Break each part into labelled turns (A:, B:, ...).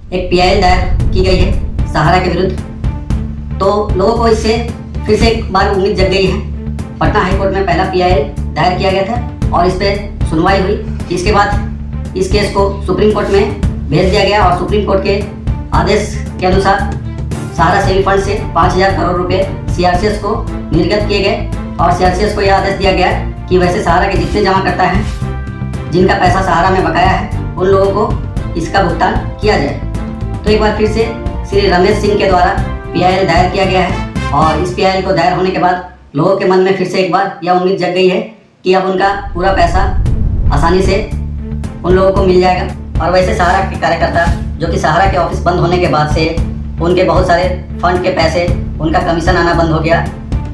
A: एक पीआईएल दायर की गई है सहारा के विरुद्ध। तो लोगों को इससे फिर से एक बार उम्मीद जग गई है। पटना हाईकोर्ट में पहला पीआईएल दायर किया गया था और इस पर सुनवाई हुई। इसके बाद इस केस को सुप्रीम कोर्ट में भेज दिया गया और सुप्रीम कोर्ट के आदेश के अनुसार सहारा सेवी फंड से 5,000 करोड़ रुपए सीआरसीएस को निर्गत किए गए और सीआरसीएस को यह आदेश दिया गया कि वैसे सहारा के जितने जमा करता है, जिनका पैसा सहारा में बकाया है, उन लोगों को इसका भुगतान किया जाए। तो एक बार फिर से श्री रमेश सिंह के द्वारा पीआईएल दायर किया गया है और इस पीआईएल को दायर होने के बाद लोगों के मन में फिर से एक बार यह उम्मीद जग गई है कि अब उनका पूरा पैसा आसानी से उन लोगों को मिल जाएगा। और वैसे सहारा के कार्यकर्ता जो कि सहारा के ऑफिस बंद होने के बाद से उनके बहुत सारे फंड के पैसे, उनका कमीशन आना बंद हो गया।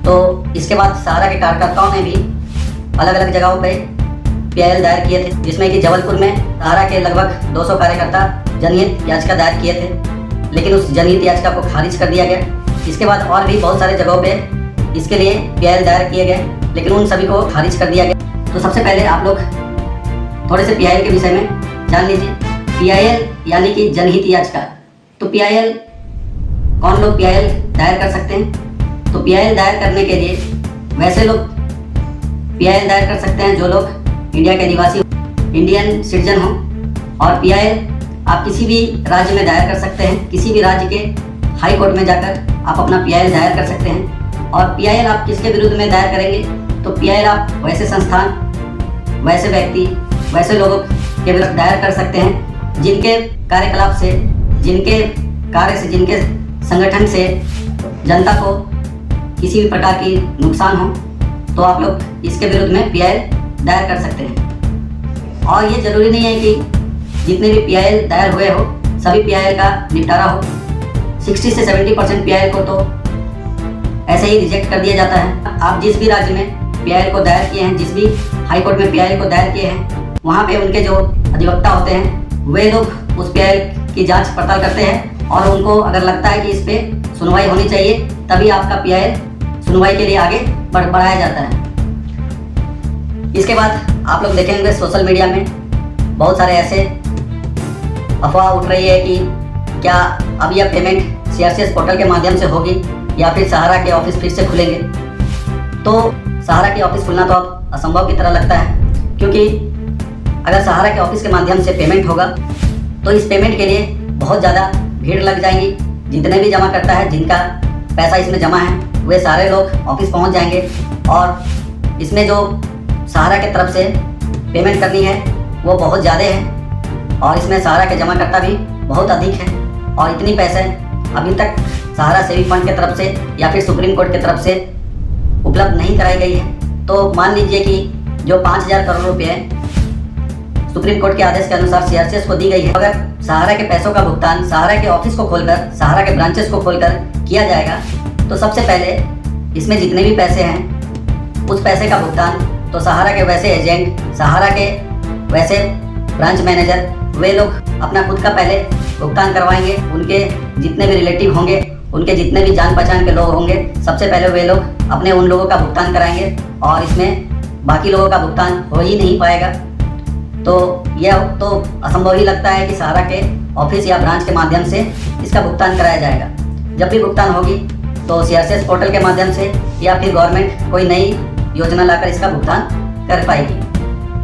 A: तो इसके बाद सहारा के कार्यकर्ताओं ने भी अलग अलग जगहों पे पीआईएल दायर किए थे, जिसमें कि जबलपुर में सहारा के लगभग 200 कार्यकर्ता जनहित याचिका दायर किए थे, लेकिन उस जनहित याचिका को खारिज कर दिया गया। इसके बाद और भी बहुत सारे जगहों पे इसके लिए पीआईएल दायर किए गए, लेकिन उन सभी को खारिज कर दिया गया। तो सबसे पहले आप लोग थोड़े से पीआईएल के विषय में जान लीजिए। पीआईएल यानी कि जनहित याचिका। तो पीआईएल कौन लोग पीआईएल दायर कर सकते हैं? तो पीआईएल दायर करने के लिए वैसे लोग पीआईएल दायर कर सकते हैं जो लोग इंडिया के निवासी, इंडियन सिटीजन हो। और पीआईएल आप किसी भी राज्य में दायर कर सकते हैं। किसी भी राज्य के हाई कोर्ट में जाकर आप अपना पीआईएल दायर कर सकते हैं। और पीआईएल आप किसके विरुद्ध में दायर करेंगे? तो पीआईएल आप वैसे संस्थान, वैसे व्यक्ति, वैसे लोगों के विरुद्ध दायर कर सकते हैं जिनके कार्यकलाप से, जिनके कार्य से, जिनके संगठन से जनता को किसी भी प्रकार की नुकसान हो, तो आप लोग इसके विरुद्ध में पीआईएल दायर कर सकते हैं। और ये जरूरी नहीं है कि जितने भी पीआईएल दायर हुए हो सभी पीआईएल का निपटारा हो। 60 से 70% पीआईएल को तो ऐसे ही रिजेक्ट कर दिया जाता है। आप जिस भी राज्य में पीआईएल को दायर किए हैं, जिस भी हाई कोर्ट में पीआईएल को दायर किए हैं, वहाँ पे उनके जो अधिवक्ता होते हैं वे लोग उस पीआईएल की जांच पड़ताल करते हैं और उनको अगर लगता है कि इस पे सुनवाई होनी चाहिए, तभी आपका पीआईएल सुनवाई के लिए आगे बढ़ाया जाता है। इसके बाद आप लोग देखेंगे सोशल मीडिया में बहुत सारे ऐसे अफवाह उठ रही है कि क्या अब यह पेमेंट सीआरसीएस पोर्टल के माध्यम से होगी या फिर सहारा के ऑफिस फिर से खुलेंगे। तो सहारा के ऑफिस खुलना तो अब असंभव की तरह लगता है, क्योंकि अगर सहारा के ऑफिस के माध्यम से पेमेंट होगा तो इस पेमेंट के लिए बहुत ज़्यादा भीड़ लग जाएंगी। जितने भी जमा करता है, जिनका पैसा इसमें जमा है, वे सारे लोग ऑफिस पहुंच जाएंगे और इसमें जो सहारा के तरफ से पेमेंट करनी है वो बहुत ज़्यादा है और इसमें सहारा के जमाकर्ता भी बहुत अधिक है। और इतनी पैसे अभी तक सहारा सेवी फंड के तरफ से या फिर सुप्रीम कोर्ट की तरफ से उपलब्ध नहीं कराई गई है। तो मान लीजिए कि जो 5,000 करोड़ रुपये सुप्रीम कोर्ट के आदेश के अनुसार सीआरसीएस को दी गई है, अगर सहारा के पैसों का भुगतान सहारा के ऑफिस को खोलकर, सहारा के ब्रांचेस को खोलकर किया जाएगा, तो सबसे पहले इसमें जितने भी पैसे हैं उस पैसे का भुगतान तो सहारा के वैसे एजेंट, सहारा के वैसे ब्रांच मैनेजर, वे लोग अपना खुद का पहले भुगतान करवाएंगे। उनके जितने भी रिलेटिव होंगे, उनके जितने भी जान पहचान के लोग होंगे, सबसे पहले वे लोग अपने उन लोगों का भुगतान कराएंगे और इसमें बाकी लोगों का भुगतान हो ही नहीं पाएगा। तो यह तो असंभव ही लगता है कि सहारा के ऑफिस या ब्रांच के माध्यम से इसका भुगतान कराया जाएगा। जब भी भुगतान होगी तो सीआरसीएस पोर्टल के माध्यम से या फिर गवर्नमेंट कोई नई योजना लाकर इसका भुगतान कर पाएगी।